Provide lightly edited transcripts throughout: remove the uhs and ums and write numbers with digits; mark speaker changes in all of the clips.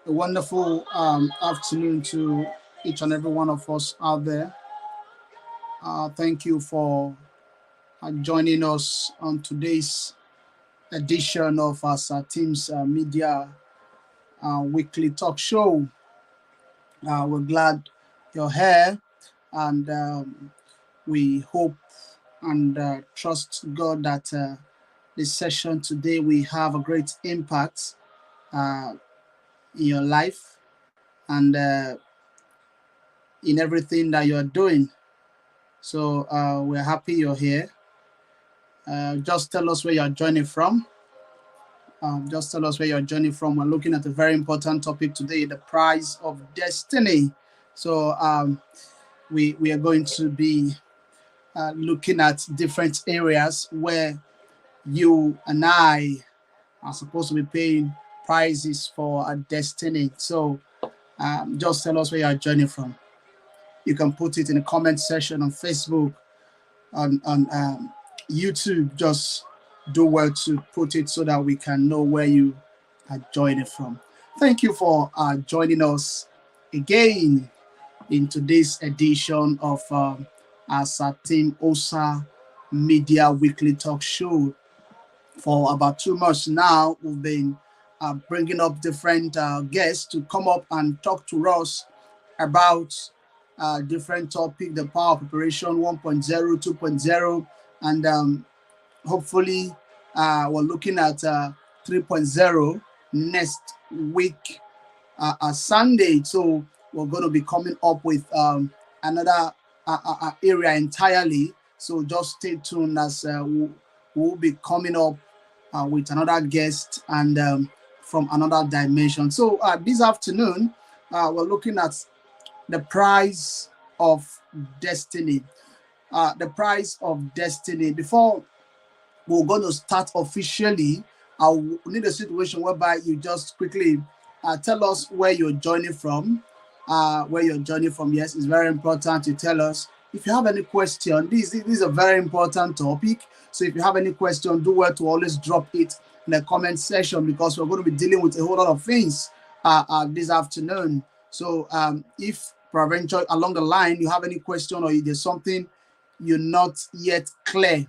Speaker 1: A wonderful afternoon to each and every one of us out there. Thank you for joining us on today's edition of our Team's Media Weekly Talk Show. We're glad you're here, and we hope and trust God that this session today will have a great impact uh, in your life and in everything that you're doing. So we're happy you're here. Just tell us where you're joining from. Just tell us where you're joining from. We're looking at a very important topic today, the prize of destiny. So we are going to be looking at different areas where you and I are supposed to be paying prizes for our destiny. So just tell us where you're joining from. You can put it in the comment section on Facebook, on YouTube. Just do well to put it so that we can know where you are joining from. Thank you for joining us again in today's edition of our Tim-Osa Media Weekly Talk Show. For about 2 months now, we've been bringing up different guests to come up and talk to us about different topic, the power of preparation 1.0, 2.0, and hopefully we're looking at 3.0 next week, Sunday. So we're going to be coming up with another area entirely. So just stay tuned as we'll be coming up with another guest and from another dimension. So this afternoon, we're looking at the prize of destiny. The prize of destiny. Before we're going to start officially, I need a situation whereby you just quickly tell us where you're joining from. Where you're joining from. Yes, it's very important to tell us. If you have any question, this is a very important topic. So if you have any question, do well to always drop it in the comment section, because we're going to be dealing with a whole lot of things this afternoon. So if peradventure along the line you have any question or there's something you're not yet clear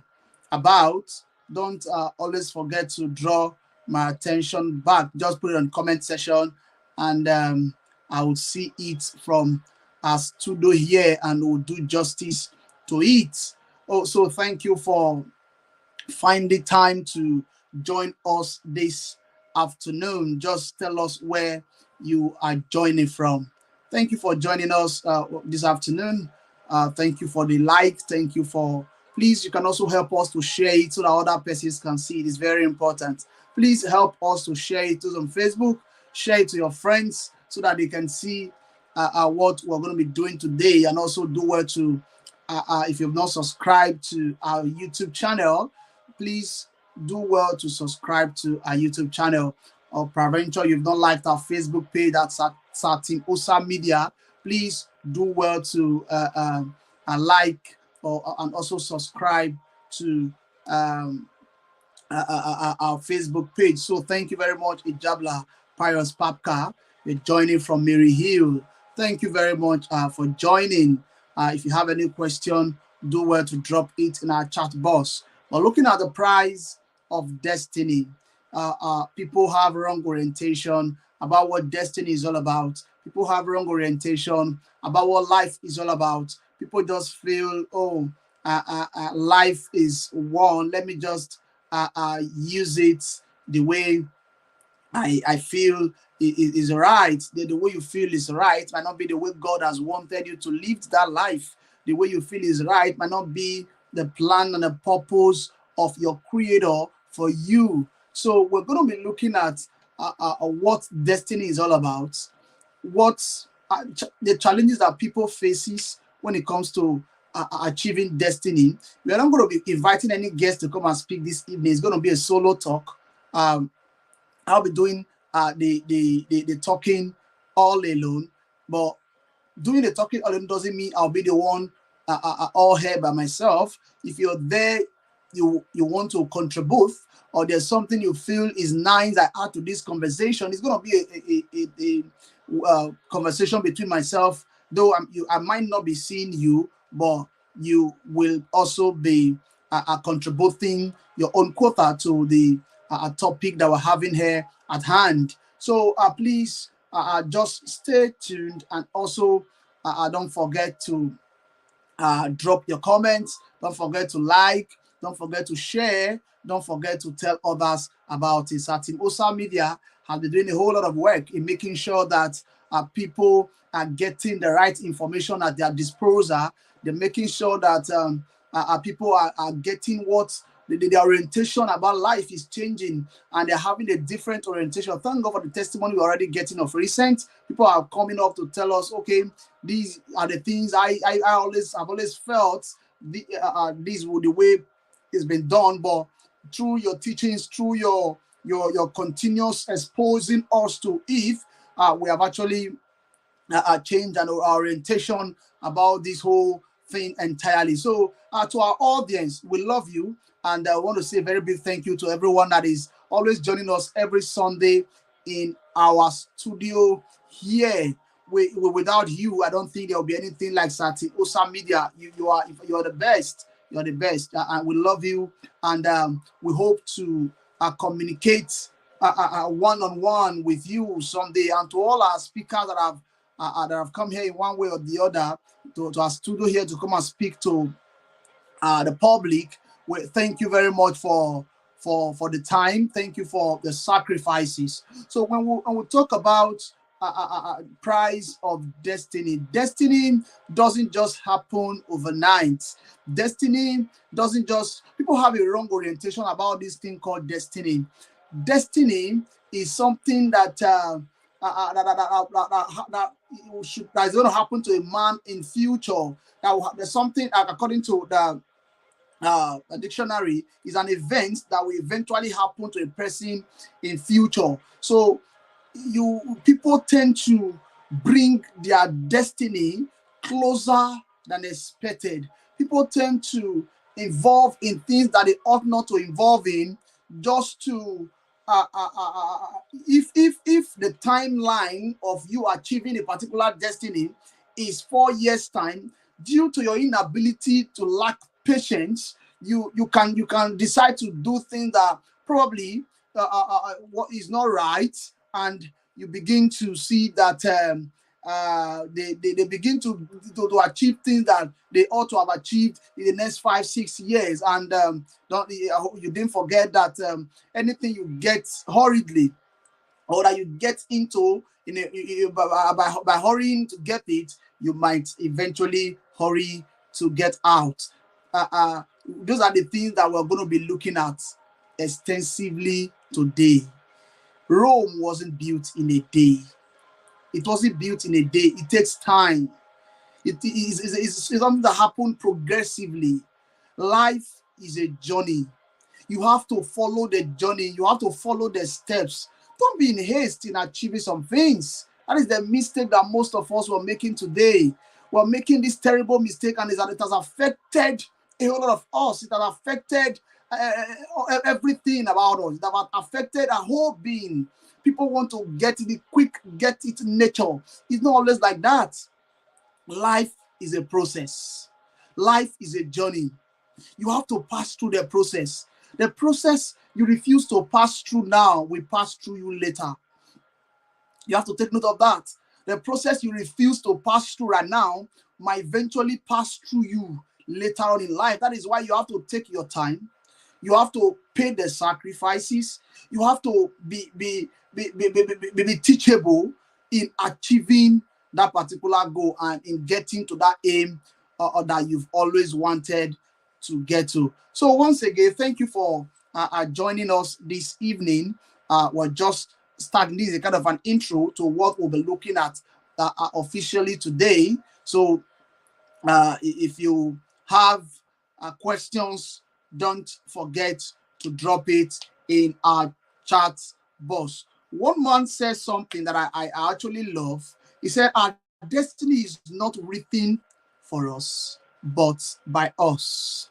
Speaker 1: about, don't always forget to draw my attention back. Just put it on comment section, and I will see it from our studio here and we'll do justice to it. Also, thank you for finding time to join us this afternoon. Just tell us where you are joining from. Thank you for joining us this afternoon. Thank you for the like. Thank you for, please, you can also help us to share it so that other persons can see it. It's very important. Please help us to share it on Facebook, share it to your friends so that they can see what we're going to be doing today, and also do well to, if you've not subscribed to our YouTube channel, please do well to subscribe to our YouTube channel. Or peradventure you've not liked our Facebook page, that's at Tim-Osa Media, please do well to like and also subscribe to our Facebook page. So thank you very much, Ijabla Pius Papka. You're joining from Mary Hill. Thank you very much for joining. If you have any question, do well to drop it in our chat box. We're looking at the prize of destiny. People have wrong orientation about what destiny is all about. People have wrong orientation about what life is all about. People just feel, oh, life is one. Let me just use it the way I feel is right. The way you feel is right might not be the way God has wanted you to live that life. The way you feel is right might not be the plan and the purpose of your creator for you. So we're going to be looking at what destiny is all about, what the challenges that people faces when it comes to achieving destiny. We are not going to be inviting any guests to come and speak this evening. It's going to be a solo talk. I'll be doing the talking all alone, but doing the talking all alone doesn't mean I'll be the one all here by myself. If you're there, you want to contribute, or there's something you feel is nice I add to this conversation, it's going to be a conversation between myself, though I might not be seeing you, but you will also be contributing your own quota to the topic that we're having here at hand. So please just stay tuned, and also don't forget to drop your comments. Don't forget to like. Don't forget to share. Don't forget to tell others about it. So Tim-Osa Media has been doing a whole lot of work in making sure that people are getting the right information at their disposal. They're making sure that people are getting what the orientation about life is changing, and they're having a different orientation. Thank God for the testimony we're already getting of recent. People are coming up to tell us, okay, these are the things I've always felt. This was the way it's been done, but through your teachings, through your continuous exposing us to it, we have actually change and our orientation about this whole thing entirely. So to our audience, we love you, and I want to say a very big thank you to everyone that is always joining us every Sunday in our studio here. Without you, I don't think there will be anything like Tim-Osa Media. You are the best. You're the best, and we love you, and we hope to communicate one-on-one with you someday. And to all our speakers that have come here in one way or the other to our studio here to come and speak to the public, thank you very much for the time. Thank you for the sacrifices. So when we talk about price of destiny, destiny doesn't just happen overnight. Destiny doesn't just, people have a wrong orientation about this thing called destiny. Destiny is something that that is going to happen to a man in future. There's something according to the a dictionary, is an event that will eventually happen to a person in future. So people tend to bring their destiny closer than expected. People tend to involve in things that they ought not to involve in, just to if the timeline of you achieving a particular destiny is 4 years time, due to your inability to lack patience, you can decide to do things that probably what is not right, and you begin to see that they begin to achieve things that they ought to have achieved in the next 5-6 years. And you didn't forget that anything you get hurriedly, or that you get into by hurrying to get it, you might eventually hurry to get out. Those are the things that we're going to be looking at extensively today. Rome wasn't built in a day. It wasn't built in a day. It takes time. It's something that happened progressively. Life is a journey. You have to follow the journey. You have to follow the steps. Don't be in haste in achieving some things. That is the mistake that most of us were making today. We're making this terrible mistake, and it has affected a whole lot of us. It has affected everything about us. It has affected our whole being. People want to get it quick, get it nature. It's not always like that. Life is a process. Life is a journey. You have to pass through the process. The process you refuse to pass through now will pass through you later. You have to take note of that. The process you refuse to pass through right now might eventually pass through you later on in life. That is why you have to take your time. You have to pay the sacrifices. You have to be teachable in achieving that particular goal and in getting to that aim that you've always wanted to get to. So once again, thank you for joining us this evening. We're just starting. This is kind of an intro to what we'll be looking at officially today. So if you have questions, don't forget to drop it in our chat box. One man says something that I actually love. He said, our destiny is not written for us, but by us.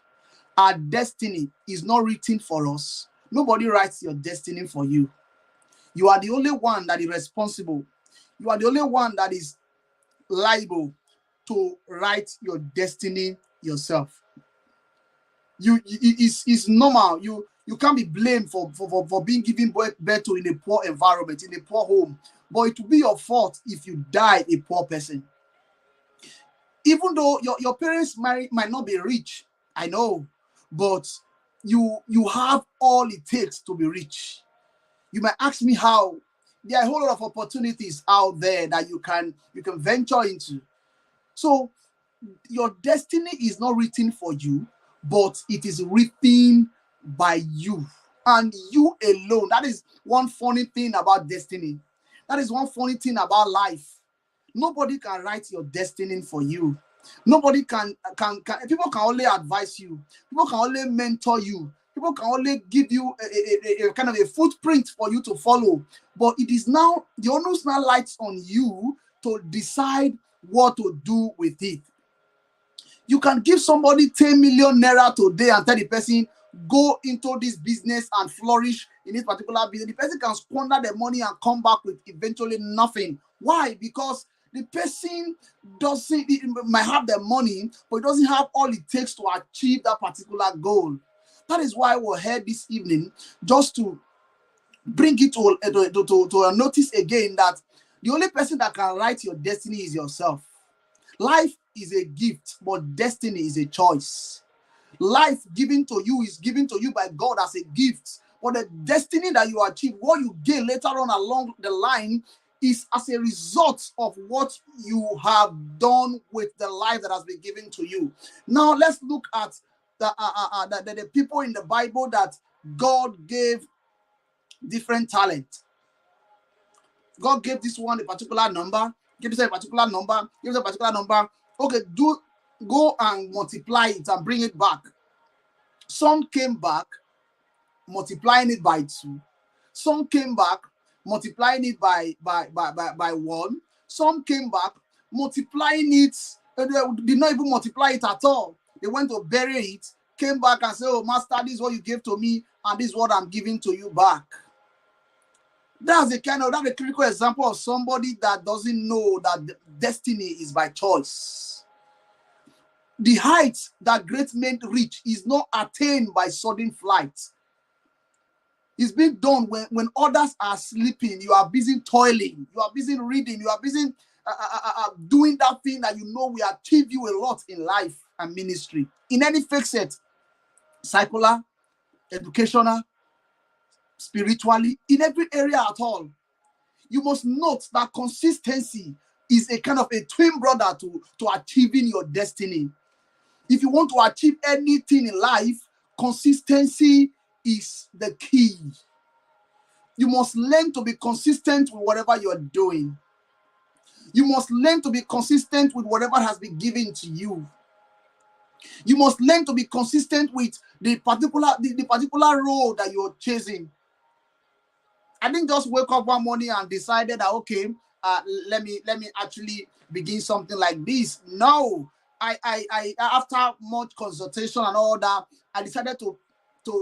Speaker 1: our destiny is not written for us. Nobody writes your destiny for you. You are the only one that is responsible. You are the only one that is liable to write your destiny yourself. It's normal. You can't be blamed for being given birth to in a poor environment, in a poor home. But it will be your fault if you die a poor person. Even though your parents might not be rich, I know, but you have all it takes to be rich. You might ask me how. There are a whole lot of opportunities out there that you can venture into. So your destiny is not written for you, but it is written by you and you alone. That is one funny thing about destiny. That is one funny thing about life. Nobody can write your destiny for you. Nobody can people can only advise you. People can only mentor you. People can only give you a kind of a footprint for you to follow. But it is now the onus now lies on you to decide what to do with it. You can give somebody 10 million naira today and tell the person, go into this business and flourish in this particular business. The person can squander the money and come back with eventually nothing. Why? Because the person might have the money, but it doesn't have all it takes to achieve that particular goal. That is why we're here this evening, just to bring it to a notice again that the only person that can write your destiny is yourself. Life is a gift, but destiny is a choice. Life given to you is given to you by God as a gift. But the destiny that you achieve, what you gain later on along the line, is as a result of what you have done with the life that has been given to you. Now, let's look at the people in the Bible that God gave different talent. God gave this one a particular number, give this a particular number, give this a particular number. Okay, go and multiply it and bring it back. Some came back multiplying it by 2. Some came back multiplying it by 1. Some came back multiplying it, they did not even multiply it at all. They went to bury it, came back and said, oh, master, this is what you gave to me, and this is what I'm giving to you back. That's a critical example of somebody that doesn't know that destiny is by choice. The heights that great men reach is not attained by sudden flight. It's being done when others are sleeping. You are busy toiling. You are busy reading. You are busy doing that thing that you know will achieve you a lot in life and ministry. In any facet, secular, educational, spiritually, in every area at all. You must note that consistency is a kind of a twin brother to achieving your destiny. If you want to achieve anything in life, consistency is the key. You must learn to be consistent with whatever you're doing. You must learn to be consistent with whatever has been given to you. You must learn to be consistent with the particular role that you're chasing. I didn't just wake up one morning and decided that, okay, let me actually begin something like this. No, I after much consultation and all that, I decided to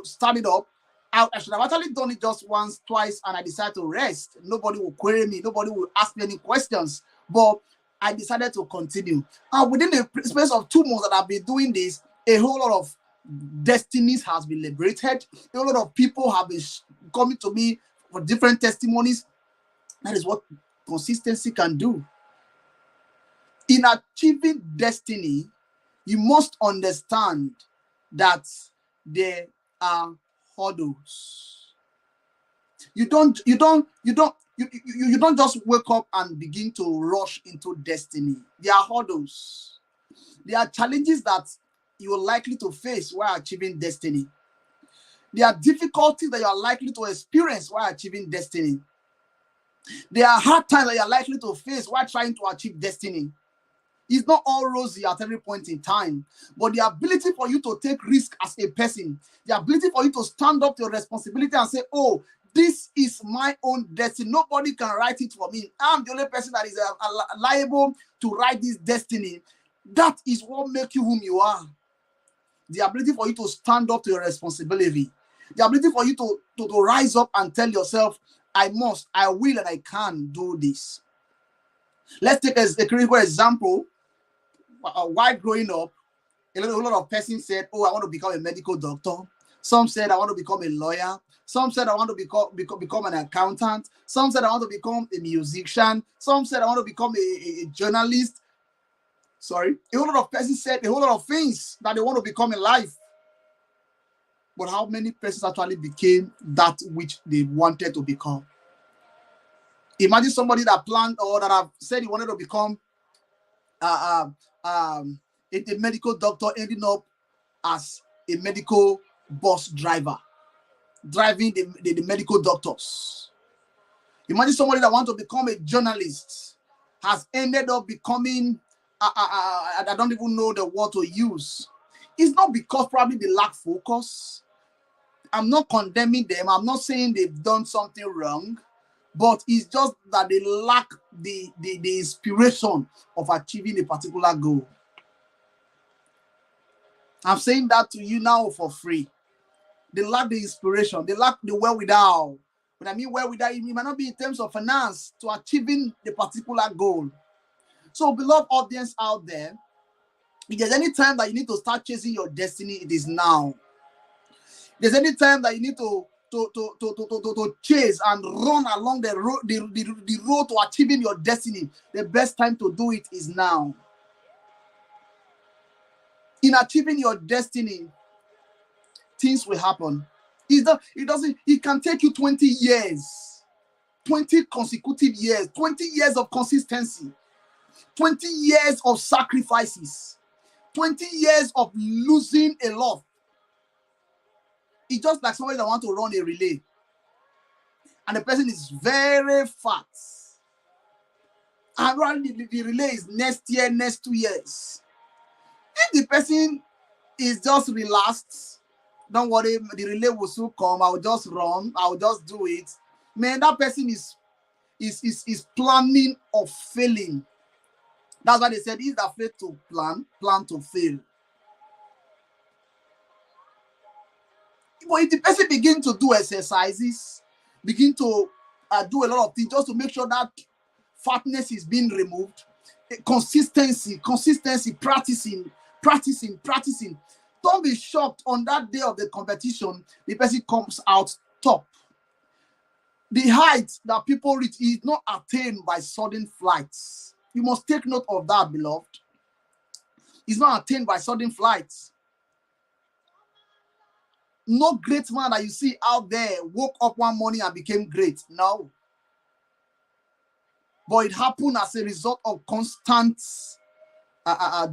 Speaker 1: start it up. I should have actually done it just once, twice, and I decided to rest. Nobody will query me. Nobody will ask me any questions. But I decided to continue. And within the space of 2 months that I've been doing this, a whole lot of destinies has been liberated. A whole lot of people have been coming to me for different testimonies. That is what consistency can do. In achieving destiny, you must understand that there are hurdles. You don't just wake up and begin to rush into destiny. There are hurdles. There are challenges that you are likely to face while achieving destiny. There are difficulties that you are likely to experience while achieving destiny. There are hard times that you are likely to face while trying to achieve destiny. It's not all rosy at every point in time, but the ability for you to take risk as a person, the ability for you to stand up to your responsibility and say, oh, this is my own destiny. Nobody can write it for me. I'm the only person that is liable to write this destiny. That is what makes you whom you are. the ability for you to stand up to your responsibility, the ability for you to rise up and tell yourself, I must, I will, and I can do this. Let's take a critical example. While growing up, a lot of persons said, oh, I want to become a medical doctor. Some said, I want to become a lawyer. Some said, I want to become an accountant. Some said, I want to become a musician. Some said, I want to become a journalist. Sorry. A whole lot of persons said a whole lot of things that they want to become in life. But how many persons actually became that which they wanted to become? Imagine somebody that planned or that have said he wanted to become a medical doctor, ending up as a medical bus driver, driving the medical doctors. Imagine somebody that wants to become a journalist has ended up becoming, I don't even know the word to use. It's not because probably they lack focus. I'm not condemning them. I'm not saying they've done something wrong, but it's just that they lack the inspiration of achieving a particular goal. I'm saying that to you now for free. They lack the inspiration. They lack the wherewithal. When I mean wherewithal, it might not be in terms of finance to achieving the particular goal. So, beloved audience out there, if there's any time that you need to start chasing your destiny, it is now. If there's any time that you need to chase and run along the road to achieving your destiny, the best time to do it is now. In achieving your destiny, things will happen. It can take you 20 years, 20 consecutive years, 20 years of consistency, 20 years of sacrifices, 20 years of losing a lot. It's just like somebody that wants to run a relay and the person is very fat. And running the relay is next year, next 2 years. If the person is just relaxed, don't worry, the relay will soon come. I will just run. I will just do it. Man, that person is planning of failing. That's why they said, "Is that faith to plan to fail." But if the person begin to do exercises, begin to do a lot of things just to make sure that fatness is being removed, consistency, practicing. Don't be shocked on that day of the competition, the person comes out top. The height that people reach is not attained by sudden flights. You must take note of that, beloved. It's not attained by sudden flights. No great man that you see out there woke up one morning and became great. No. But it happened as a result of constant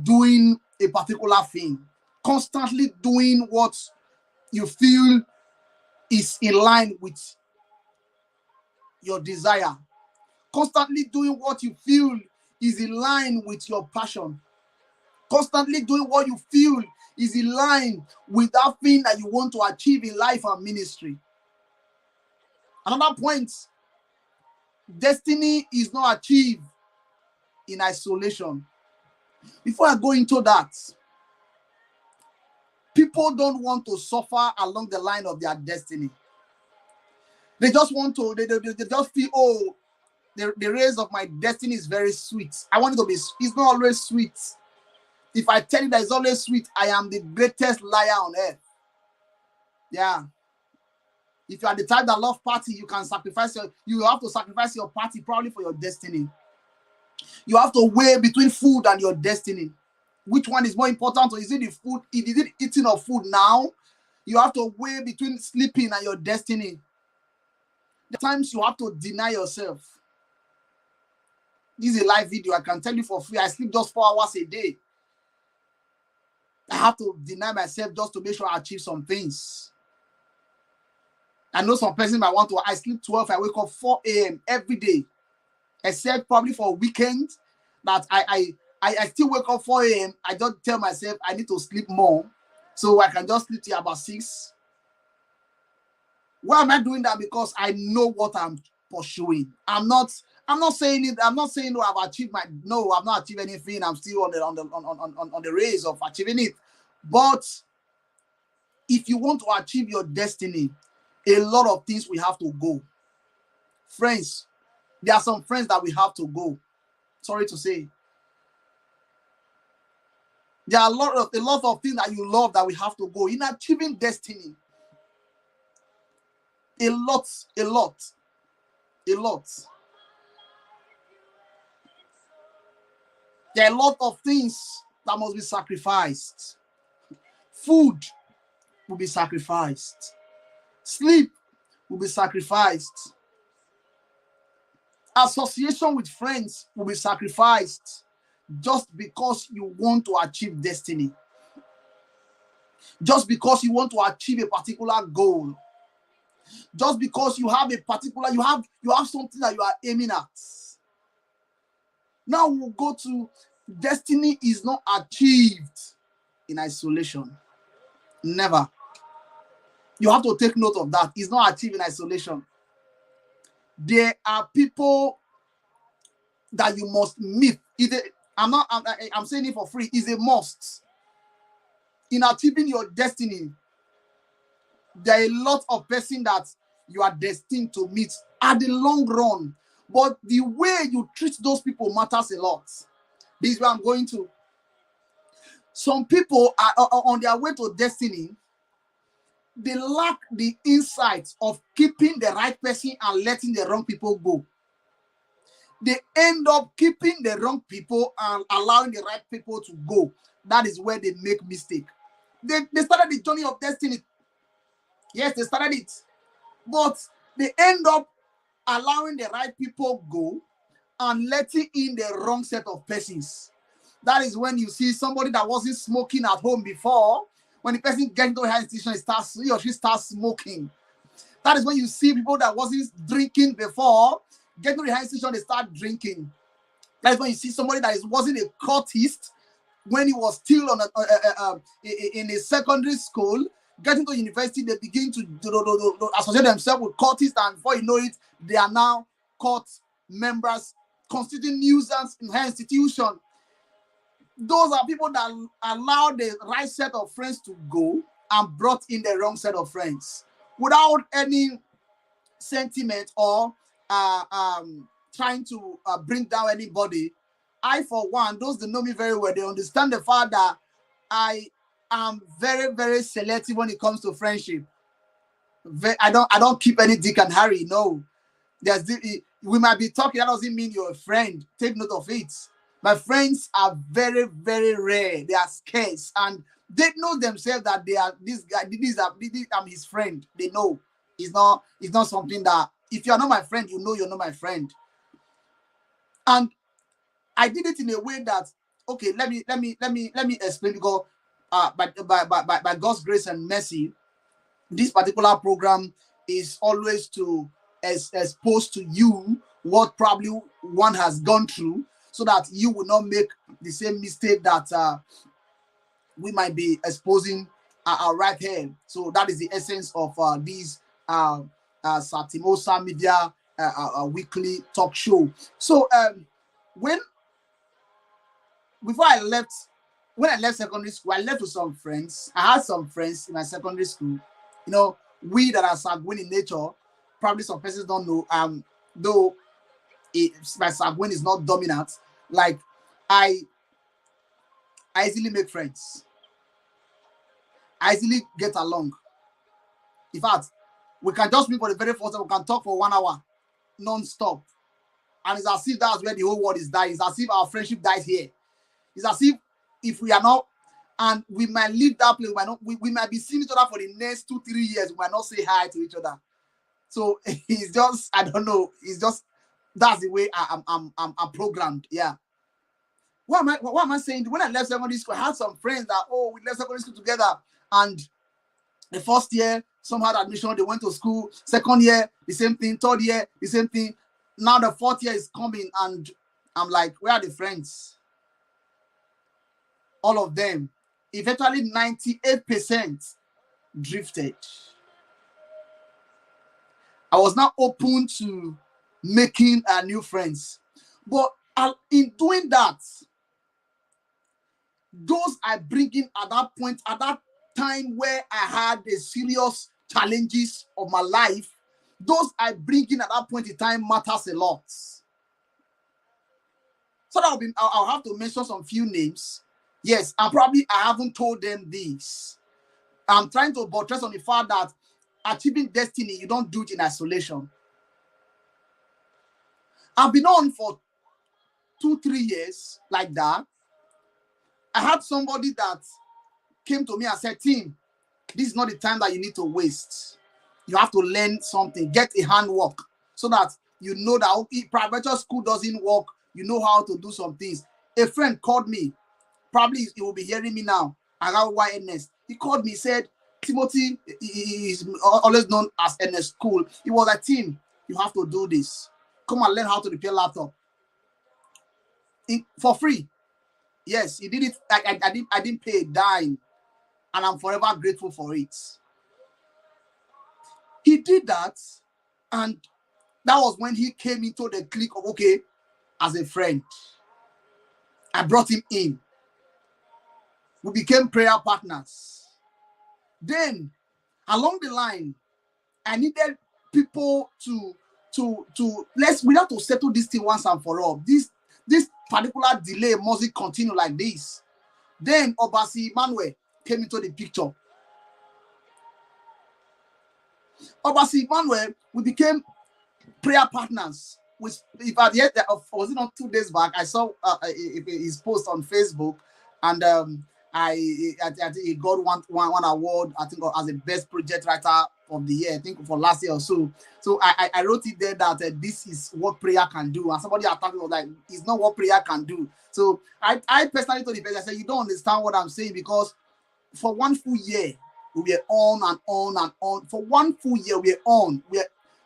Speaker 1: doing a particular thing. Constantly doing what you feel is in line with your desire. Constantly doing what you feel is in line with your passion. Constantly doing what you feel is in line with that thing that you want to achieve in life and ministry. Another point, destiny is not achieved in isolation. Before I go into that, people don't want to suffer along the line of their destiny. They just want to, they just feel, oh, the race of my destiny is very sweet. I want it to be, it's not always sweet. If I tell you that it's always sweet, I am the greatest liar on earth. Yeah. If you are the type that love party, you have to sacrifice your party probably for your destiny. You have to weigh between food and your destiny. Which one is more important? Or is it the food? Is it eating of food now? You have to weigh between sleeping and your destiny. The times you have to deny yourself. This is a live video. I can tell you for free. I sleep just 4 hours a day. I have to deny myself just to make sure I achieve some things. I know some person might want to, I sleep 12, I wake up 4 a.m. every day. Except probably for a weekend that I still wake up 4 a.m. I just tell myself I need to sleep more so I can just sleep till about 6. Why am I doing that? Because I know what I'm pursuing. I'm not saying it. I'm not saying, no, I've achieved I've not achieved anything. I'm still on the race of achieving it. But if you want to achieve your destiny, a lot of things we have to go. Friends, there are some friends that we have to go. Sorry to say. There are a lot of things that you love that we have to go in achieving destiny. A lot, a lot, a lot. There are a lot of things that must be sacrificed. Food will be sacrificed. Sleep will be sacrificed. Association with friends will be sacrificed just because you want to achieve destiny. Just because you want to achieve a particular goal. Just because you have a particular, you have something that you are aiming at. Now we'll go to destiny is not achieved in isolation. Never. You have to take note of that. It's not achieved in isolation. There are people that you must meet. I'm saying it for free. It's a must. In achieving your destiny, there are a lot of person that you are destined to meet at the long run. But the way you treat those people matters a lot. This is where I'm going to. Some people are on their way to destiny. They lack the insight of keeping the right person and letting the wrong people go. They end up keeping the wrong people and allowing the right people to go. That is where they make mistake. They started the journey of destiny. Yes, they started it. But they end up allowing the right people go and letting in the wrong set of persons. That is when you see somebody that wasn't smoking at home before. When the person gets into a high institution, he or she starts smoking. That is when you see people that wasn't drinking before, get to the high institution, they start drinking. That is when you see somebody that wasn't a cultist when he was still in a secondary school, getting to university, they begin to associate themselves with cultists, and before you know it, they are now cult members, constituting nuisance in her institution. Those are people that allow the right set of friends to go and brought in the wrong set of friends without any sentiment or trying to bring down anybody. I, for one, those that know me very well, they understand the fact that I am very, very selective when it comes to friendship. I don't keep any Dick and Harry. No, we might be talking. That doesn't mean you're a friend. Take note of it. My friends are very, very rare. They are scarce, and they know themselves that they are this guy. I'm his friend. They know it's not something that if you're not my friend, you know you're not my friend. And I did it in a way that, okay, let me explain, because by God's grace and mercy, this particular program is always to expose to you what probably one has gone through, so that you will not make the same mistake that we might be exposing right here. So that is the essence of these Tim-Osa Media weekly talk show. So when I left secondary school, I left with some friends. I had some friends in my secondary school. You know, we that are sanguine in nature, probably some persons don't know, though my sanguine is not dominant, like I easily make friends. I easily get along. In fact, we can just meet for the very first time, we can talk for 1 hour non-stop. And it's as if that's where the whole world is dying. It's as if our friendship dies here. It's as if we are not, and we might leave that place, we might be seeing each other for the next 2-3 years, we might not say hi to each other. So it's just, I don't know, it's just, that's the way I'm programmed. Yeah. What am I saying? When I left secondary school, I had some friends that, we left secondary school together, and the first year, some had admission, they went to school. Second year, the same thing. Third year, the same thing. Now the fourth year is coming, and I'm like, where are the friends? All of them, eventually 98% drifted. I was not open to making new friends. But in doing that, those I bring in at that point, at that time where I had the serious challenges of my life, those I bring in at that point in time matters a lot. So I'll have to mention some few names. Yes, and probably I haven't told them this. I'm trying to buttress on the fact that achieving destiny, you don't do it in isolation. I've been on for 2-3 years like that. I had somebody that came to me and said, Tim, this is not the time that you need to waste. You have to learn something, get a handwork, so that you know that if private school doesn't work, you know how to do some things. A friend called me, probably he will be hearing me now, around YNS. He called me, said, Timothy is always known as NS School. He was like, Tim, you have to do this. Come and learn how to repair laptop. For free. Yes, he did it. I didn't pay a dime, and I'm forever grateful for it. He did that, and that was when he came into the clique of, okay, as a friend. I brought him in. We became prayer partners. Then, along the line, I needed people to we have to settle this thing once and for all. This particular delay mustn't continue like this. Then Obasi Emmanuel came into the picture. Obasi Emmanuel, we became prayer partners. Was it not 2 days back? I saw his post on Facebook, and I think he got one award, I think, as the best project writer of the year, I think for last year or so. So I wrote it there that this is what prayer can do, and somebody attacked me was like, it's not what prayer can do. So I personally told the person, I said, you don't understand what I'm saying, because for 1 full year we were on and on and on. For 1 full year we were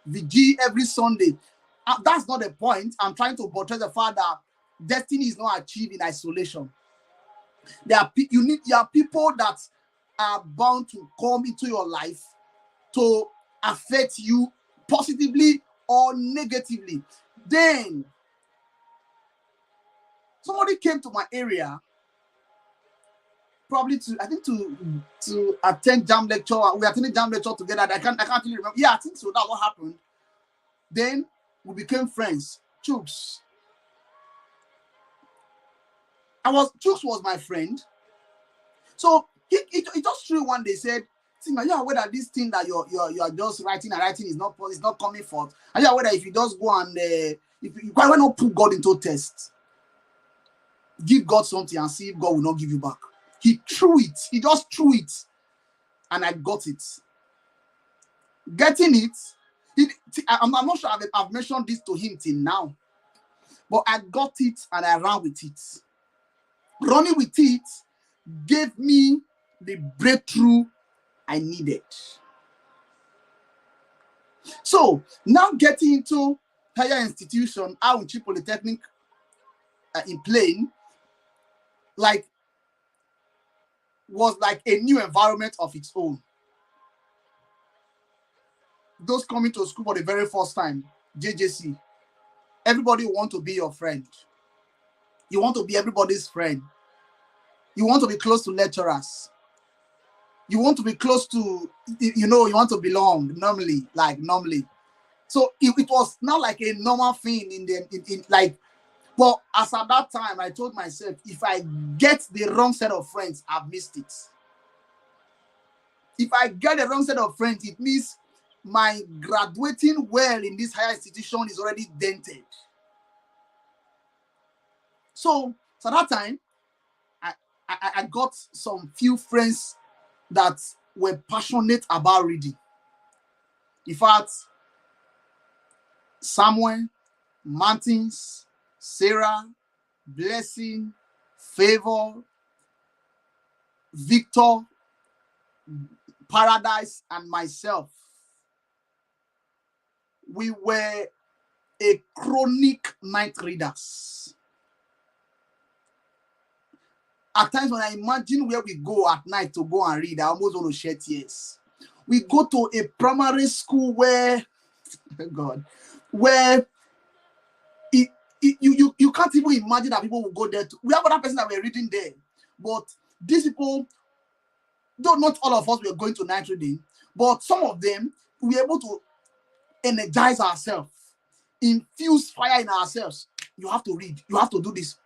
Speaker 1: VG every Sunday. That's not the point. I'm trying to buttress the fact that destiny is not achieved in isolation. There are people that are bound to come into your life to affect you positively or negatively. Then somebody came to my area, probably to attend jam lecture. We attended jam lecture together. I can't really remember. Yeah, I think so. That's what happened. Then we became friends. Chooks was my friend. So he just threw one day, said, see, are you aware that this thing that you're just writing is not coming forth? Are you aware that if you just go and if you quite not put God into test, give God something and see if God will not give you back? He threw it. He just threw it, and I got it. Getting it. I'm not sure I've mentioned this to him till now, but I got it and I ran with it. Running with it gave me the breakthrough I needed. So now getting into higher institution, Awunchi Polytechnic in Plain, was like a new environment of its own. Those coming to school for the very first time, JJC, everybody want to be your friend. You want to be everybody's friend. You want to be close to lecturers. You want to be close to, you want to belong normally. So it was not like a normal thing well, as at that time, I told myself, if I get the wrong set of friends, I've missed it. If I get the wrong set of friends, it means my graduating well in this higher institution is already dented. So at that time, I got some few friends that were passionate about reading. In fact, Samuel, Martins, Sarah, Blessing, Favor, Victor, Paradise, and myself. We were a chronic night readers. At times when I imagine where we go at night to go and read, I almost want to shed tears. We go to a primary school where you can't even imagine that people will go there. We have other person that were reading there, but these people Though not all of us were going to night reading, but some of them we were able to energize ourselves, infuse fire in ourselves. You have to read, you have to do this.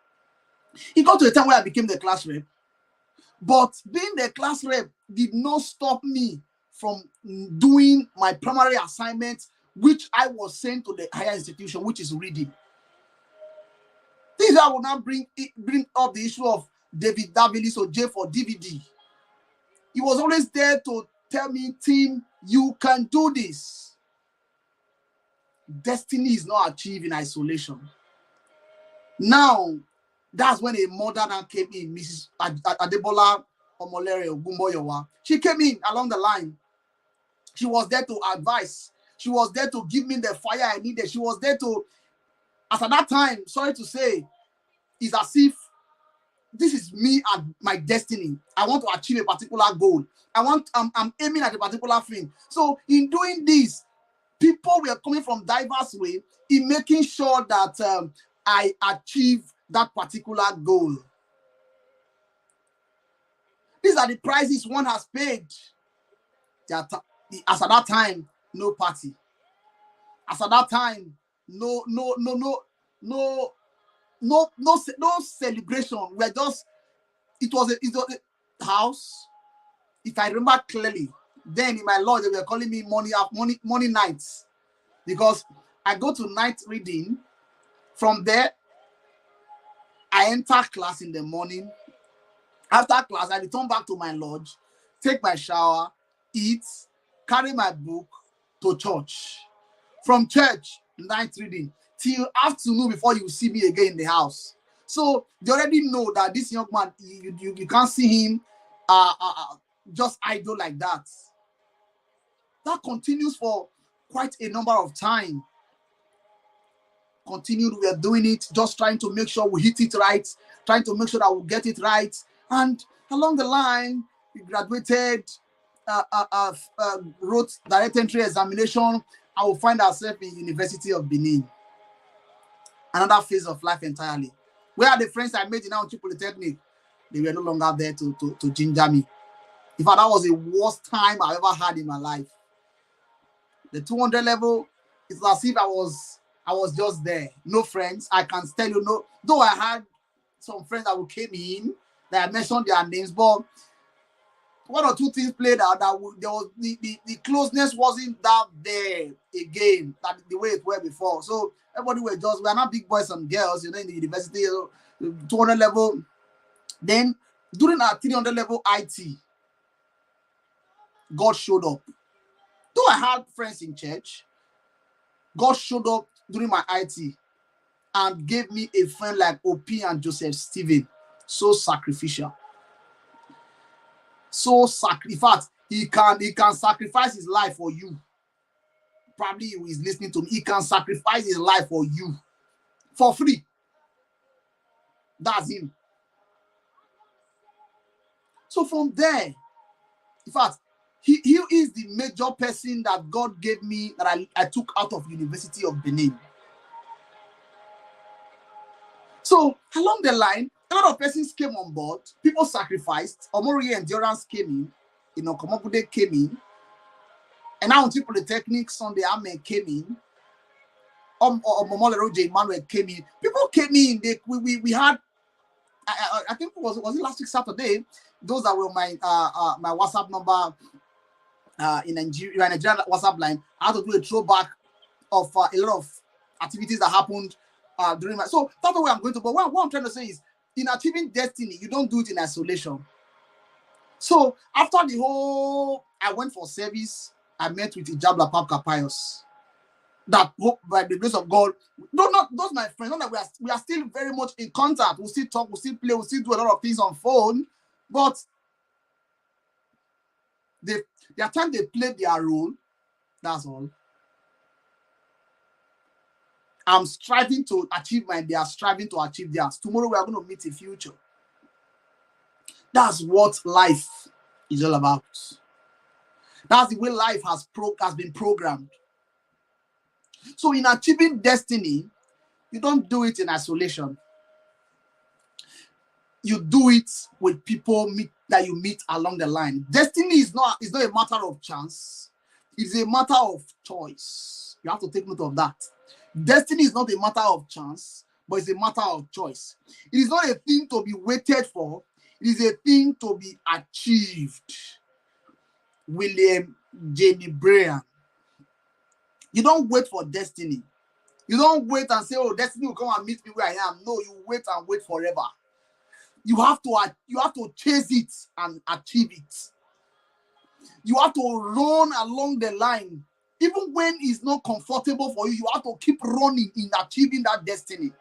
Speaker 1: It got to a time where I became the class rep, but being the class rep did not stop me from doing my primary assignment, which I was sent to the higher institution, which is reading. These I will now bring up the issue of David Davilis, or J for DVD. He was always there to tell me, Tim, you can do this. Destiny is not achieved in isolation. Now, that's when a mother now came in, Mrs. Adebola Omolere Ogumboyowa. She came in along the line. She was there to advise. She was there to give me the fire I needed. She was there to, as at that time, sorry to say, it's as if this is me and my destiny. I want to achieve a particular goal. I'm aiming at a particular thing. So in doing this, people were coming from diverse way in making sure that I achieve that particular goal. These are the prices one has paid. As at that time, no party. As at that time, no celebration. We're just, it was a house. If I remember clearly, then in my lodge they were calling me money nights, because I go to night reading. From there, I enter class in the morning. After class, I return back to my lodge, take my shower, eat, carry my book to church. From church, night reading, till afternoon before you see me again in the house. So they already know that this young man, you can't see him just idle like that. That continues for quite a number of time. Continued, we are doing it, just trying to make sure we hit it right, trying to make sure that we get it right. And along the line, we graduated, wrote direct entry examination. I will find ourselves in University of Benin. Another phase of life entirely. Where are the friends I made in Auchi Polytechnic? They were no longer there to ginger me. In fact, that was the worst time I ever had in my life. The 200 level, it's as if I was just there. No friends. I can tell you, no, though I had some friends that came in, that I mentioned their names, but one or two things played out that there was the closeness wasn't that there again, that the way it were before. So everybody were just, we are not big boys and girls, in the university, 200 level. Then during our 300 level IT, God showed up. Though I had friends in church, God showed up during my IT and gave me a friend like OP and Joseph Stephen. So sacrificial. In fact, he can sacrifice his life for you. Probably he is listening to me. He can sacrifice his life for you for free. That's him. So from there, in fact, he is the major person that God gave me, that I took out of University of Benin. So along the line, a lot of persons came on board. People sacrificed. Omori Endurance came in. Komogude came in. And now until Polytechnic, Sunday Amen came in. Momolero J. Emmanuel came in. People came in. We had, I think was it last week Saturday? Those that were my my WhatsApp number in Nigeria WhatsApp line. I had to do a throwback of a lot of activities that happened during my. So that's the way I'm going to. But what I'm trying to say is, in achieving destiny, you don't do it in isolation. So after the whole, I went for service. I met with Ijabla Papka Pius. That hope by the grace of God, not those my friends, not that we are still very much in contact. We still talk, we still play, we still do a lot of things on phone, but there are times they played their role. That's all. I'm striving to achieve mine. They are striving to achieve theirs. Tomorrow we are going to meet a future. That's what life is all about. That's the way life has been programmed. So in achieving destiny, you don't do it in isolation. you do it with people that you meet along the line. Destiny is not a matter of chance. It's a matter of choice. You have to take note of that. Destiny is not a matter of chance, but it's a matter of choice. It is not a thing to be waited for. It is a thing to be achieved. William Jenny Bryan. You don't wait for destiny. You don't wait and say, oh, destiny will come and meet me where I am. No, you wait and wait forever. You have to chase it and achieve it. You have to run along the line. Even when it's not comfortable for you, you have to keep running in achieving that destiny.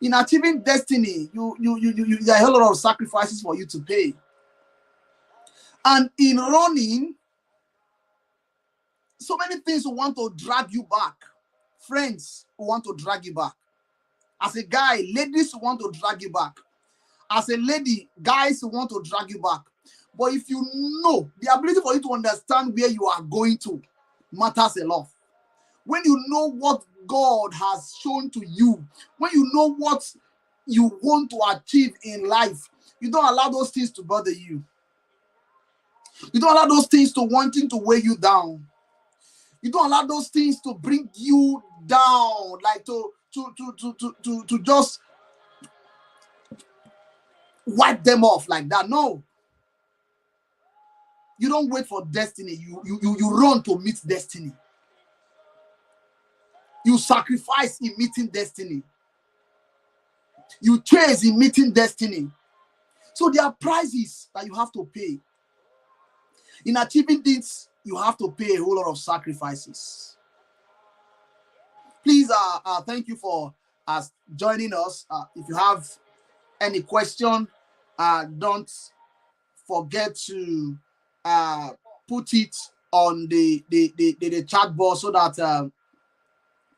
Speaker 1: In achieving destiny, there are a lot of sacrifices for you to pay. And in running, so many things will want to drag you back. Friends who want to drag you back. As a guy, ladies who want to drag you back. As a lady, guys who want to drag you back. But if you know, the ability for you to understand where you are going to matters a lot. When you know what God has shown to you, when you know what you want to achieve in life, you don't allow those things to bother you. You don't allow those things to wanting to weigh you down. You don't allow those things to bring you down, like to just wipe them off like that. No. You don't wait for destiny. You run to meet destiny. You sacrifice in meeting destiny. You chase in meeting destiny. So there are prices that you have to pay. In achieving this, you have to pay a whole lot of sacrifices. Please, thank you for joining us. If you have any question, don't forget to put it on the chat box so that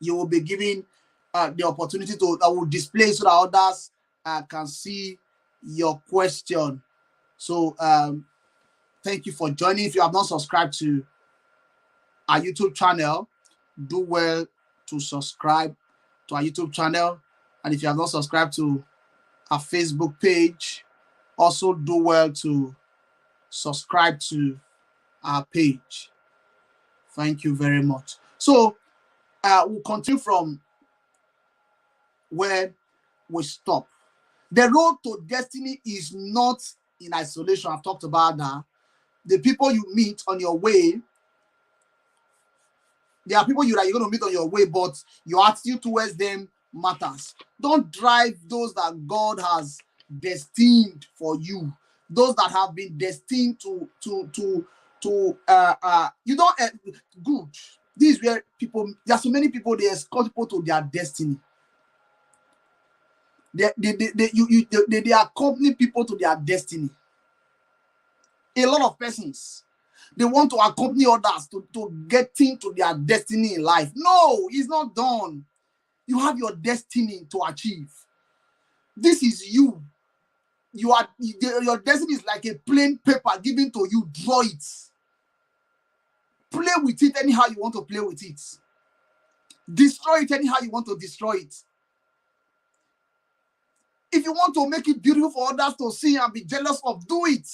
Speaker 1: you will be given the opportunity to that will display so that others can see your question. So thank you for joining. If you have not subscribed to our YouTube channel, do well to subscribe to our YouTube channel. And if you have not subscribed to our Facebook page, also do well to subscribe to our page. Thank you very much. So we'll continue from where we stop. The road to destiny is not in isolation. I've talked about that. The people you meet on your way, there are people that you're going to meet on your way, but your attitude towards them matters. Don't drive those that God has destined for you. Those that have been destined to you don't good. This is where people, there are so many people, they escort people to their destiny. They accompany people to their destiny. A lot of persons, they want to accompany others to get into their destiny in life. No, it's not done. You have your destiny to achieve. This is you. Your destiny is like a plain paper given to you. Draw it. Play with it anyhow you want to play with it. Destroy it anyhow you want to destroy it. If you want to make it beautiful for others to see and be jealous of, do it.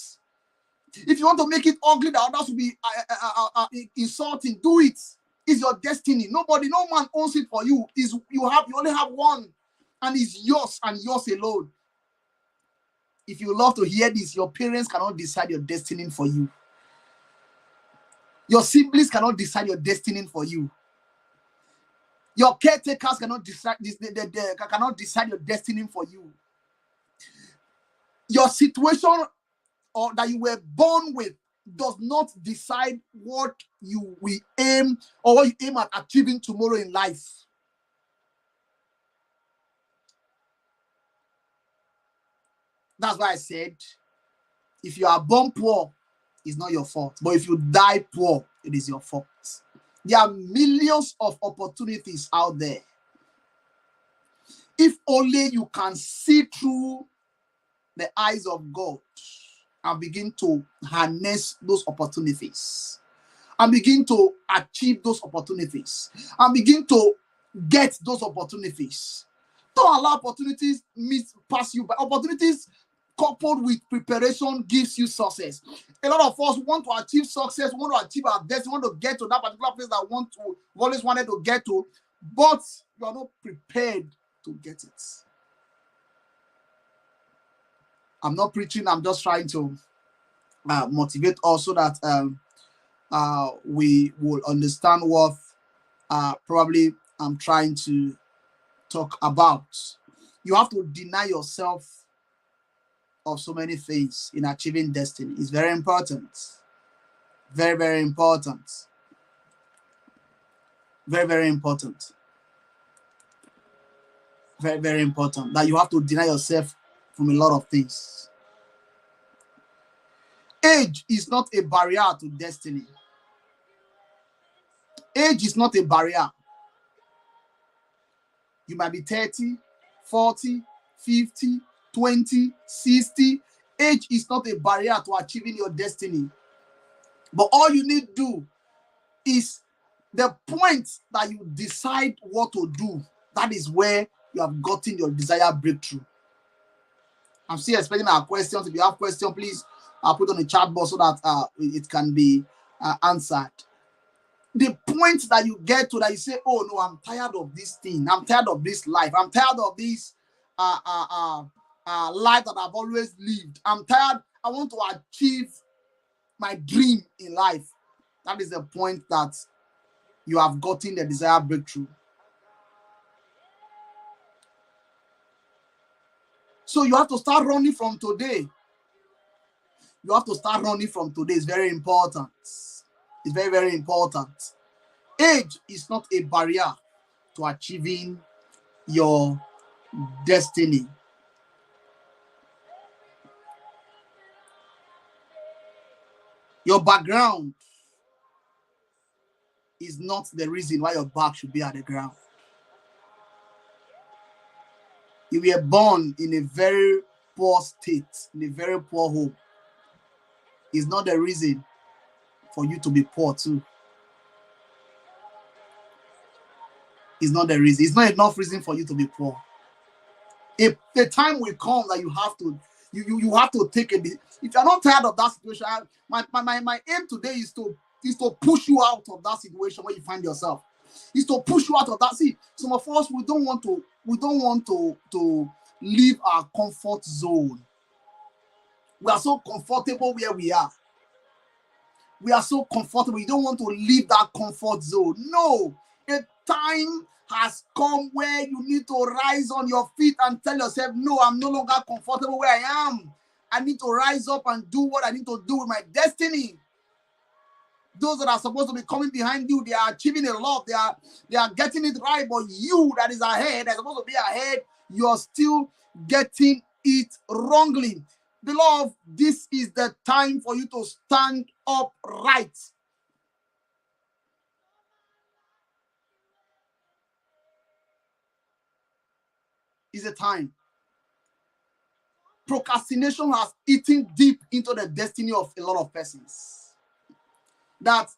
Speaker 1: If you want to make it ugly that others will be insulting, do it. It's your destiny. No man owns it for you. You only have one, and it's yours and yours alone. If you love to hear this, your parents cannot decide your destiny for you. Your siblings cannot decide your destiny for you. Your caretakers cannot decide your destiny for you. Your situation or that you were born with does not decide what you will aim or what you aim at achieving tomorrow in life. That's why I said, if you are born poor, it's not your fault. But if you die poor, it is your fault. There are millions of opportunities out there. If only you can see through the eyes of God and begin to harness those opportunities and begin to achieve those opportunities and begin to get those opportunities. Don't allow opportunities miss pass you by. Opportunities coupled with preparation gives you success. A lot of us want to achieve success, want to achieve our destiny, want to get to that particular place that we always wanted to get to, but you are not prepared to get it. I'm not preaching, I'm just trying to motivate us so that we will understand what probably I'm trying to talk about. You have to deny yourself of so many things in achieving destiny. It's very important. Very, very important. Very, very important. Very, very important that you have to deny yourself from a lot of things. Age is not a barrier to destiny. Age is not a barrier. You might be 30, 40, 50, 20, 60. Age is not a barrier to achieving your destiny. But all you need to do is the point that you decide what to do. That is where you have gotten your desired breakthrough. I'm still expecting our questions. If you have questions, please put on the chat box so that it can be answered. The point that you get to that you say, oh no, I'm tired of this thing. I'm tired of this life. I'm tired of this life that I've always lived. I'm tired. I want to achieve my dream in life. That is the point that you have gotten the desired breakthrough. So you have to start running from today. You have to start running from today. It's very important. It's very, very important. Age is not a barrier to achieving your destiny. Your background is not the reason why your back should be at the ground. You were born in a very poor state, in a very poor home. It's not the reason for you to be poor too. It's not the reason. It's not enough reason for you to be poor. If the time will come that you have to, you have to take a. If you're not tired of that situation, my aim today is to push you out of that situation where you find yourself. Is to push you out of that. See, some of us we don't want to leave our comfort zone. We are so comfortable where we are. We are so comfortable. You don't want to leave that comfort zone. No, a time has come where you need to rise on your feet and tell yourself, no, I'm no longer comfortable where I am. I need to rise up and do what I need to do with my destiny. Those that are supposed to be coming behind you, they are achieving a lot. They are getting it right. But you that is ahead, that's supposed to be ahead, you're still getting it wrongly. Beloved, this is the time for you to stand upright. It's a time. Procrastination has eaten deep into the destiny of a lot of persons. That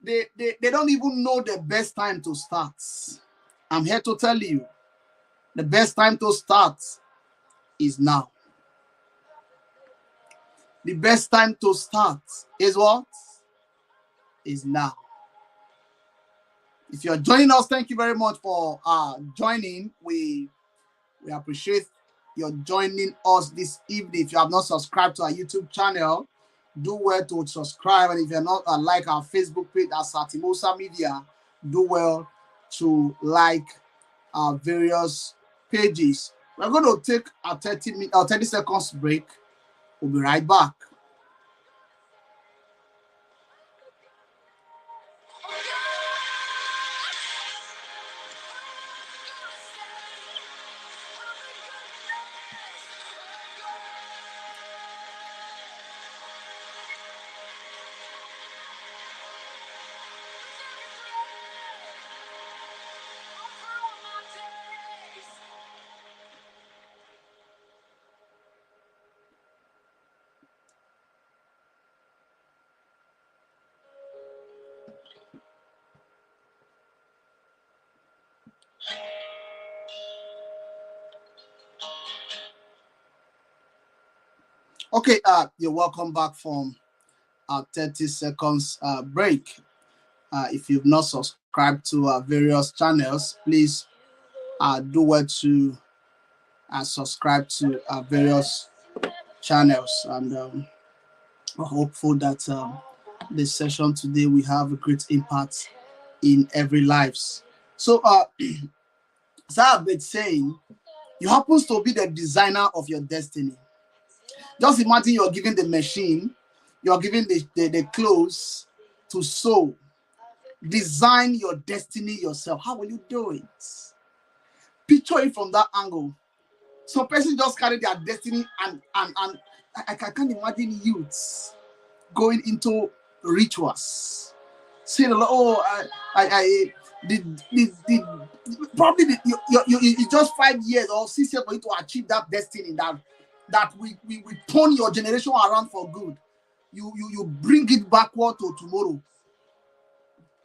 Speaker 1: they don't even know the best time to start. I'm here to tell you, the best time to start is now. The best time to start is what? Is now. If you're joining us, thank you very much for joining. We appreciate your joining us this evening. If you have not subscribed to our YouTube channel, do well to subscribe. And if you're not like our Facebook page at Tim-Osa Media, do well to like our various pages. We're going to take a 30 seconds break. We'll be right back. Okay, you're welcome back from our 30 seconds break. If you've not subscribed to our various channels, please do well to subscribe to our various channels. And we're hopeful that this session today will have a great impact in every lives. So, as I've been saying, you happen to be the designer of your destiny. Just imagine you're giving the machine, you're giving the clothes to sew. Design your destiny yourself. How will you do it? Picture it from that angle. Some person just carry their destiny and I can't imagine youths going into rituals. Saying, oh, I did probably it's just 5 years or 6 years for you to achieve that destiny that we turn your generation around for good. You bring it backward to tomorrow.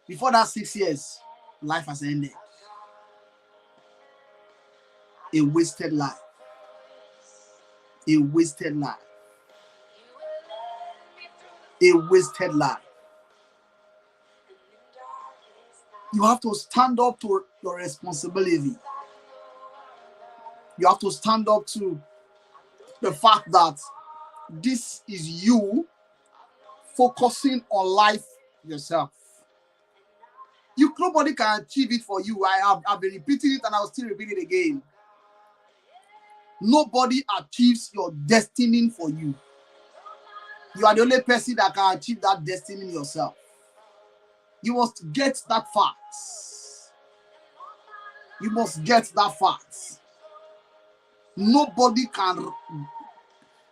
Speaker 1: Before that 6 years, life has ended. A wasted life. A wasted life. A wasted life. You have to stand up to your responsibility. You have to stand up to the fact that this is you focusing on life yourself. Nobody can achieve it for you. I've been repeating it and I'll still repeat it again. Nobody achieves your destiny for you. You are the only person that can achieve that destiny yourself. You must get that fact. You must get that fact.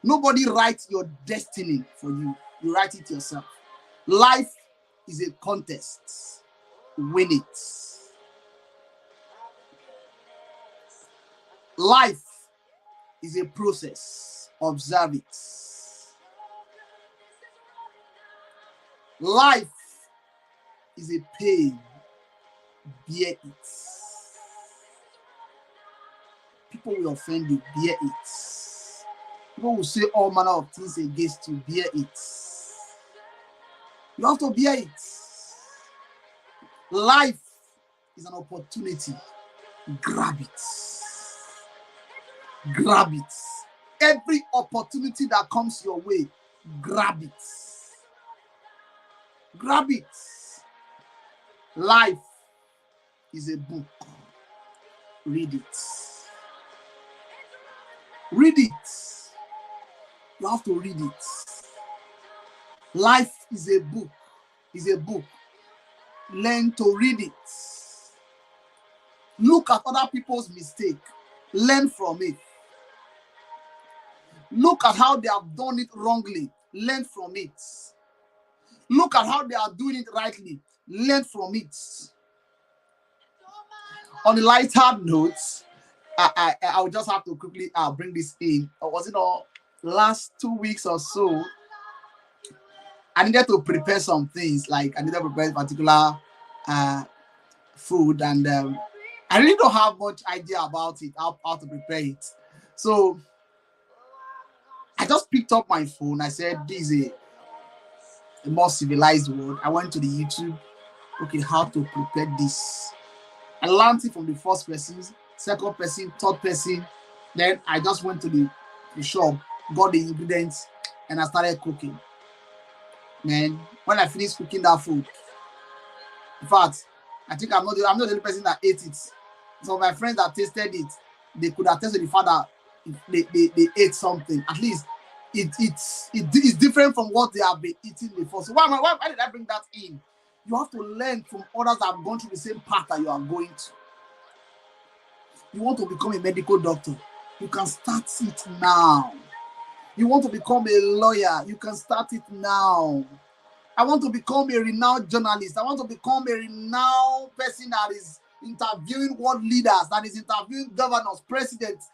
Speaker 1: Nobody writes your destiny for you. You write it yourself. Life is a contest. Win it. Life is a process. Observe it. Life is a pain. Bear it. People will offend you. Bear it. People will say all manner of things against you. Bear it. You have to bear it. Life is an opportunity. Grab it. Grab it. Every opportunity that comes your way, grab it. Grab it. Life is a book. Read it. Read it. You have to read it. Life is a book. Is a book. Learn to read it. Look at other people's mistake. Learn from it. Look at how they have done it wrongly. Learn from it. Look at how they are doing it rightly. Learn from it. On the lighter note, I will just have to quickly bring this in. Was it all last 2 weeks or so? I needed to prepare some things. Like I needed to prepare particular food, and I really don't have much idea about it, how to prepare it. So I just picked up my phone. I said, this is a more civilized world. I went to the YouTube. Okay, how to prepare this. I learned it from the first person, second person, third person. Then I just went to the shop, got the ingredients, and I started cooking. Man, when I finished cooking that food, in fact, I think I'm not the only person that ate it. So my friends that tasted it, they could attest to the fact that they ate something. At least it's different from what they have been eating before. So why did I bring that in? You have to learn from others that have gone through the same path that you are going to. You want to become a medical doctor, you can start it now. You want to become a lawyer, you can start it now. I want to become a renowned journalist. I want to become a renowned person that is interviewing world leaders, that is interviewing governors, presidents,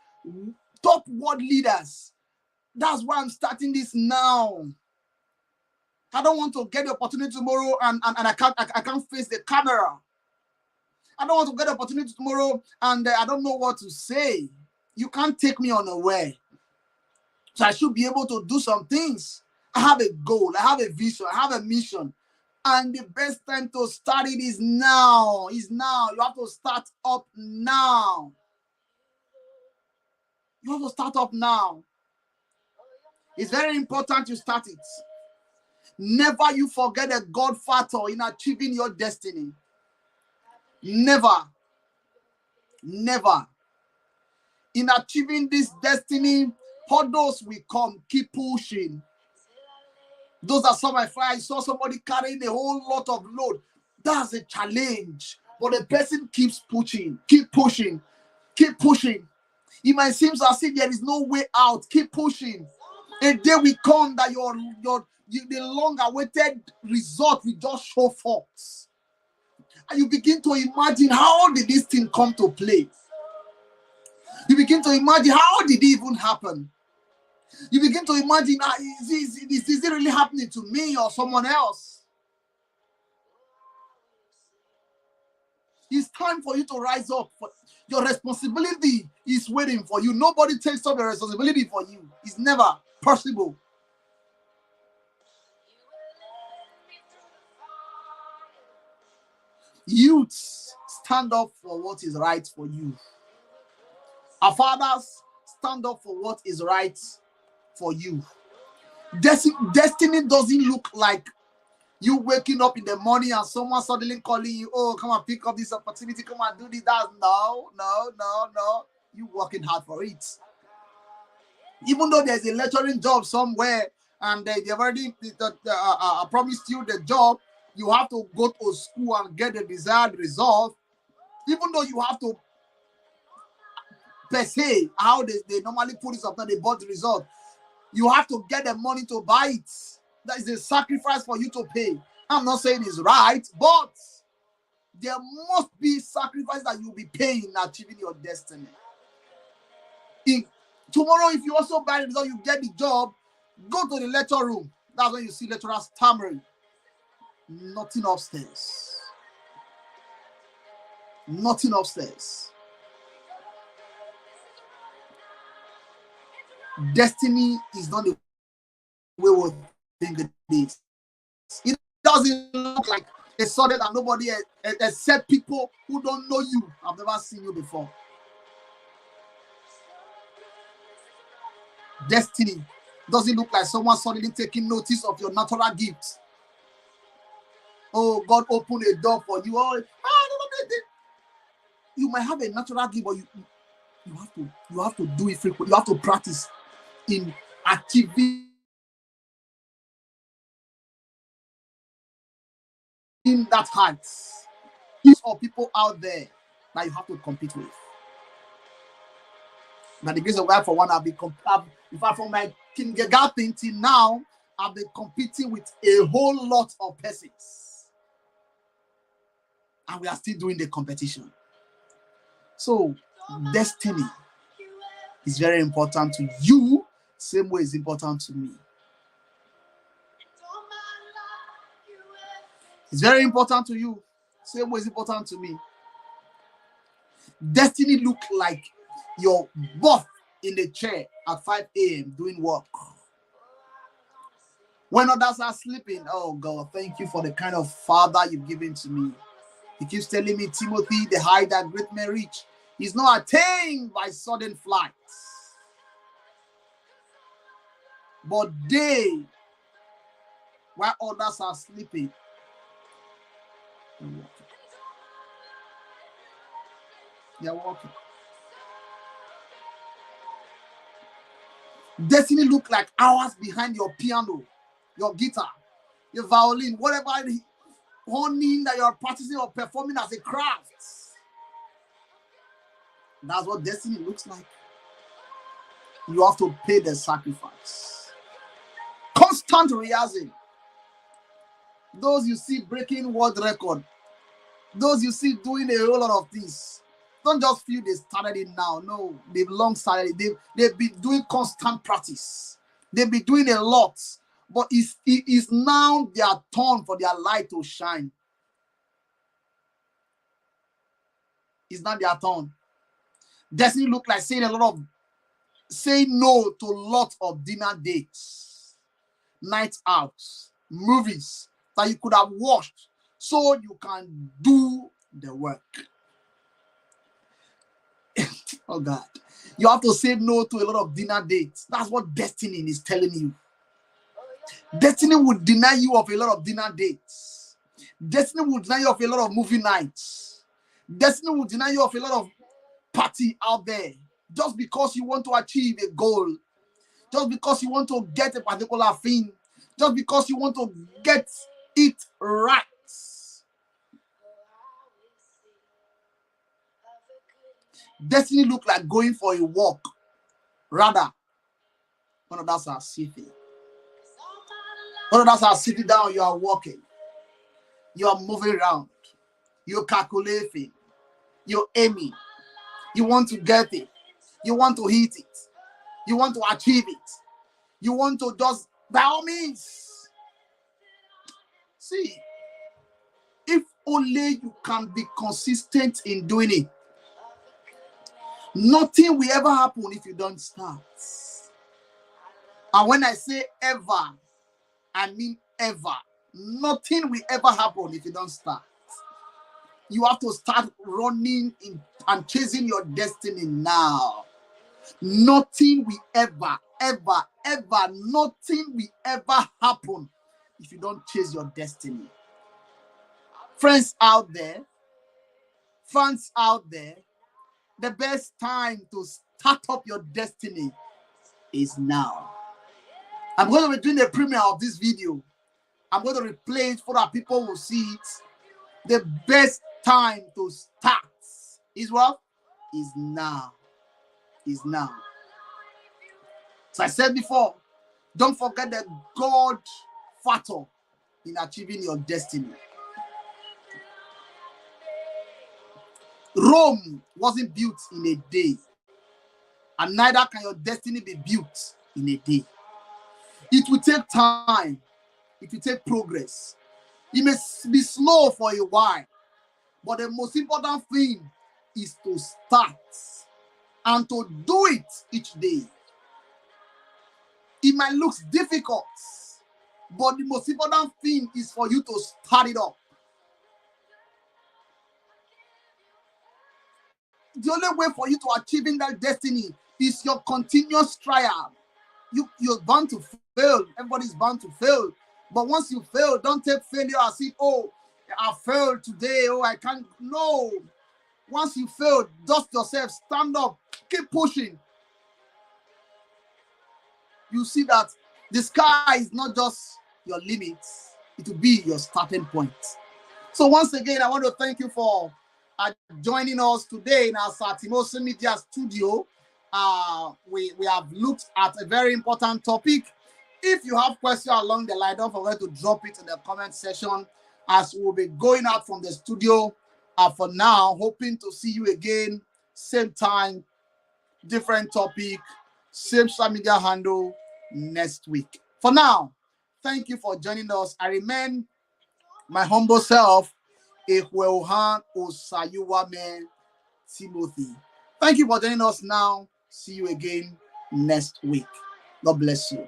Speaker 1: top world leaders. That's why I'm starting this now. I don't want to get the opportunity tomorrow and I can't face the camera. I don't want to get the opportunity tomorrow and I don't know what to say. You can't take me unaware. So I should be able to do some things. I have a goal, I have a vision, I have a mission. And the best time to start it is now. Is now. You have to start up now. You have to start up now. It's very important you start it. Never you forget a God factor in achieving your destiny. Never. Never. In achieving this destiny, hurdles will come. Keep pushing. Those are some I saw somebody carrying a whole lot of load. That's a challenge. But the person keeps pushing. Keep pushing. Keep pushing. It might seem as if there is no way out. Keep pushing. A day will come that the long-awaited result will just show forth. And you begin to imagine, how did this thing come to play? You begin to imagine, how did it even happen? You begin to imagine, is it really happening to me or someone else? It's time for you to rise up. Your responsibility is waiting for you. Nobody takes up the responsibility for you. It's never possible. Youths, stand up for what is right for you. Our fathers, stand up for what is right for you. Destiny doesn't look like you waking up in the morning and someone suddenly calling you, oh, come and pick up this opportunity, come and do this. No. You working hard for it. Even though there's a lecturing job somewhere and they've already promised you the job, you have to go to school and get the desired result. Even though you have to, per se, how they normally put it up, they bought the result. You have to get the money to buy it. That is a sacrifice for you to pay. I'm not saying it's right, but there must be sacrifice that you'll be paying in achieving your destiny. Tomorrow, if you also buy the result, you get the job, go to the lecture room. That's when you see lecturers stammering. Nothing upstairs. Nothing upstairs. Destiny is not the way we think it is. It doesn't look like a sudden and nobody except people who don't know you. I've never seen you before. Destiny doesn't look like someone suddenly taking notice of your natural gifts. Oh, God opened a door for you. You might have a natural gift, but you have to do it frequently. You have to practice in achieving that height. These are people out there that you have to compete with. By the grace of God, for one, in fact, from my kindergarten till now, I've been competing with a whole lot of persons. And we are still doing the competition. So, destiny is very important to you, same way it's important to me. It's very important to you, same way it's important to me. Destiny look like your boss in the chair at 5 a.m. doing work. When others are sleeping, oh God, thank you for the kind of father you've given to me. He keeps telling me, Timothy, the height that great men reach is not attained by sudden flight, but they, while others are sleeping, they're walking. Destiny look like hours behind your piano, your guitar, your violin, whatever honing that you're practicing or performing as a craft. That's what destiny looks like. You have to pay the sacrifice. Constant rehearsing. Those you see breaking world record, those you see doing a whole lot of things, don't just feel they started it now. No, they've long started it. They've been doing constant practice. They've been doing a lot, but it is now their turn for their light to shine. It's not their turn. Destiny look like saying a lot of say no to lots of dinner dates, night outs, movies that you could have watched so you can do the work. Oh God. You have to say no to a lot of dinner dates. That's what destiny is telling you. Destiny would deny you of a lot of dinner dates. Destiny would deny you of a lot of movie nights. Destiny would deny you of a lot of party out there just because you want to achieve a goal, just because you want to get a particular thing, just because you want to get it right. Destiny look like going for a walk. Rather, one of us are sitting. One of us are sitting down, you are walking. You are moving around. You're calculating. You're aiming. You want to get it. You want to hit it. You want to achieve it. You want to just, by all means. See, if only you can be consistent in doing it, nothing will ever happen if you don't start. And when I say ever, I mean ever. Nothing will ever happen if you don't start. You have to start running in and chasing your destiny now. Nothing will ever, nothing will ever happen if you don't chase your destiny. Friends out there, fans out there, the best time to start up your destiny is now. I'm going to be doing the premiere of this video. I'm going to replay it so that people will see it. The best time to start is what? Is now. Is now. So I said before, don't forget the God factor in achieving your destiny. Rome wasn't built in a day, and neither can your destiny be built in a day. It will take time. It will take progress. It may be slow for a while, but the most important thing is to start and to do it each day. It might look difficult, but the most important thing is for you to start it up. The only way for you to achieving that destiny is your continuous trial. You're bound to fail. Everybody's bound to fail. But once you fail, don't take failure as if, oh, I failed today. Oh, I can't. No. Once you fail, dust yourself, stand up, keep pushing. You see that the sky is not just your limits. It will be your starting point. So once again, I want to thank you for joining us today in our Tim-Osa Media studio. We have looked at a very important topic. If you have questions along the line, don't forget to drop it in the comment section as we'll be going out from the studio. For now, hoping to see you again, same time, different topic, same social media handle next week. For now, thank you for joining us. I remain my humble self, awhile Timothy. Thank you for joining us now. See you again next week. God bless you.